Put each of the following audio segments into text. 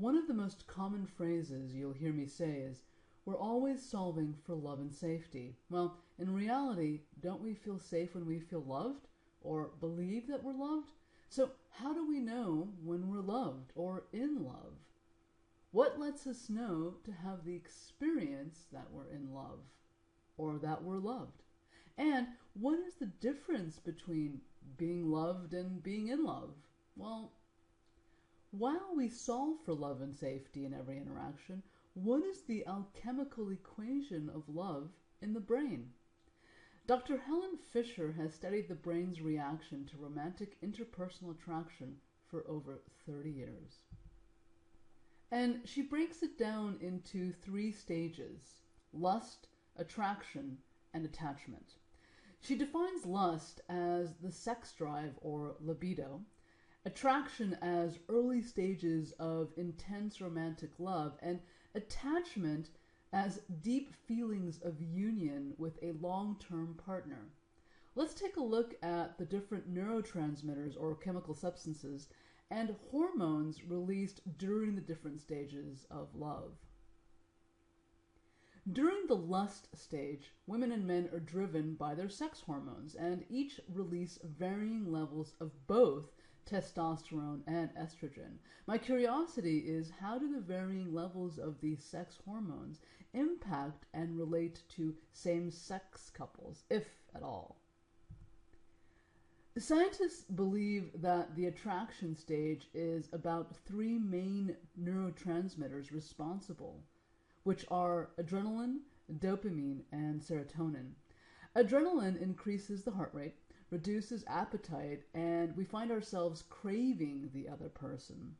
One of the most common phrases you'll hear me say is, "We're always solving for love and safety." Well, in reality, don't we feel safe when we feel loved or believe that we're loved? So how do we know when we're loved or in love? What lets us know to have the experience that we're in love or that we're loved? And what is the difference between being loved and being in love? Well, while we solve for love and safety in every interaction, what is the alchemical equation of love in the brain? Dr. Helen Fisher has studied the brain's reaction to romantic interpersonal attraction for over 30 years. And she breaks it down into 3 stages: lust, attraction, and attachment. She defines lust as the sex drive or libido, attraction as early stages of intense romantic love, and attachment as deep feelings of union with a long-term partner. Let's take a look at the different neurotransmitters or chemical substances and hormones released during the different stages of love. During the lust stage, women and men are driven by their sex hormones, and each release varying levels of both testosterone and estrogen. My curiosity is, how do the varying levels of these sex hormones impact and relate to same-sex couples, if at all? Scientists believe that the attraction stage is about 3 main neurotransmitters responsible, which are adrenaline, dopamine, and serotonin. Adrenaline increases the heart rate, reduces appetite, and we find ourselves craving the other person.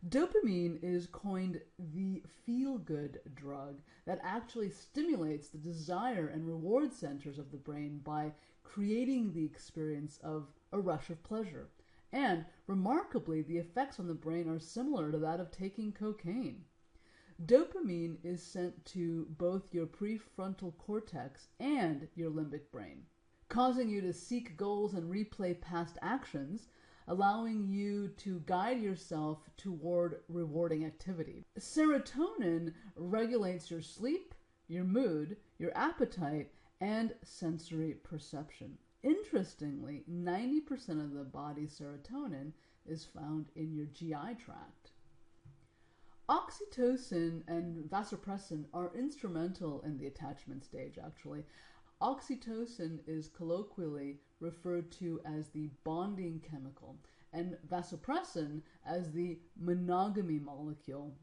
Dopamine is coined the feel-good drug that actually stimulates the desire and reward centers of the brain by creating the experience of a rush of pleasure. And remarkably, the effects on the brain are similar to that of taking cocaine. Dopamine is sent to both your prefrontal cortex and your limbic brain, causing you to seek goals and replay past actions, allowing you to guide yourself toward rewarding activity. Serotonin regulates your sleep, your mood, your appetite, and sensory perception. Interestingly, 90% of the body's serotonin is found in your GI tract. Oxytocin and vasopressin are instrumental in the attachment stage, actually. Oxytocin is colloquially referred to as the bonding chemical, and vasopressin as the monogamy molecule.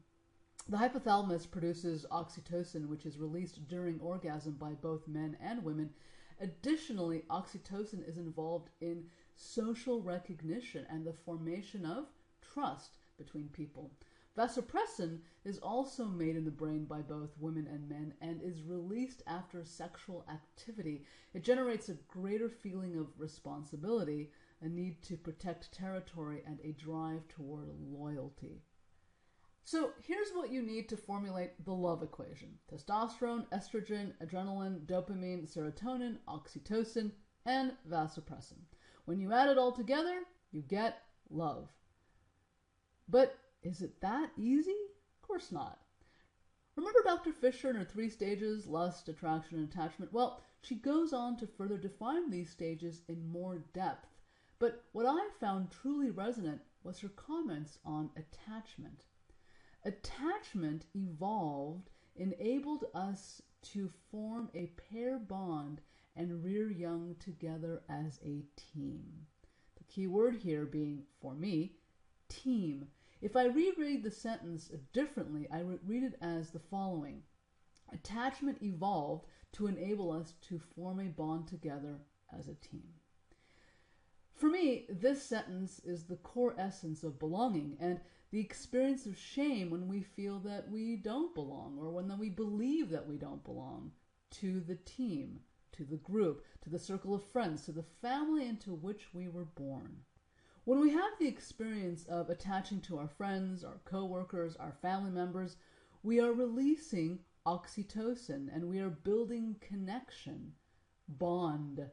The hypothalamus produces oxytocin, which is released during orgasm by both men and women. Additionally, oxytocin is involved in social recognition and the formation of trust between people. Vasopressin is also made in the brain by both women and men and is released after sexual activity. It generates a greater feeling of responsibility, a need to protect territory, and a drive toward loyalty. So here's what you need to formulate the love equation: testosterone, estrogen, adrenaline, dopamine, serotonin, oxytocin, and vasopressin. When you add it all together, you get love. But is it that easy? Of course not. Remember Dr. Fisher and her 3 stages: lust, attraction, and attachment? Well, she goes on to further define these stages in more depth. But what I found truly resonant was her comments on attachment. Attachment evolved, enabled us to form a pair bond and rear young together as a team. The key word here being, for me, team. If I reread the sentence differently, I would read it as the following: attachment evolved to enable us to form a bond together as a team. For me, this sentence is the core essence of belonging and the experience of shame when we feel that we don't belong or when we believe that we don't belong to the team, to the group, to the circle of friends, to the family into which we were born. When we have the experience of attaching to our friends, our co-workers, our family members, we are releasing oxytocin and we are building connection, bond,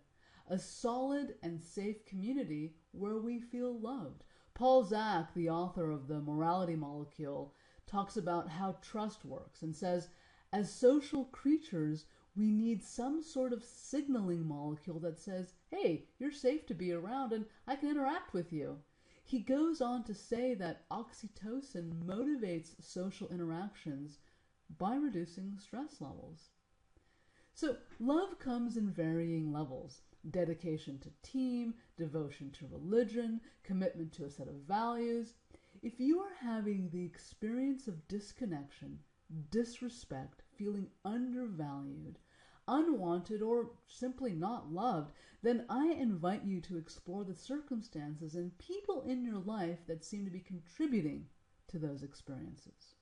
a solid and safe community where we feel loved. Paul Zak, the author of The Morality Molecule, talks about how trust works and says, as social creatures, we need some sort of signaling molecule that says, hey, you're safe to be around and I can interact with you. He goes on to say that oxytocin motivates social interactions by reducing stress levels. So love comes in varying levels: dedication to team, devotion to religion, commitment to a set of values. If you are having the experience of disconnection, disrespect, feeling undervalued, unwanted, or simply not loved, then I invite you to explore the circumstances and people in your life that seem to be contributing to those experiences.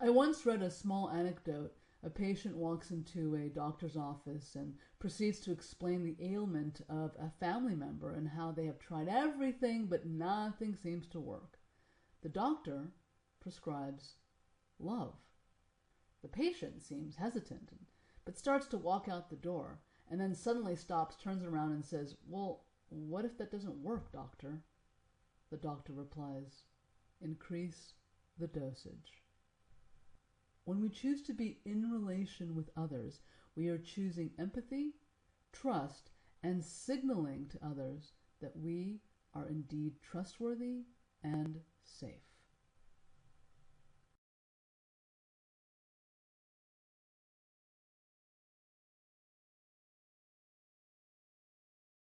I once read a small anecdote. A patient walks into a doctor's office and proceeds to explain the ailment of a family member and how they have tried everything but nothing seems to work. The doctor prescribes love. The patient seems hesitant, but starts to walk out the door, and then suddenly stops, turns around and says, well, what if that doesn't work, doctor? The doctor replies, increase the dosage. When we choose to be in relation with others, we are choosing empathy, trust, and signaling to others that we are indeed trustworthy and safe.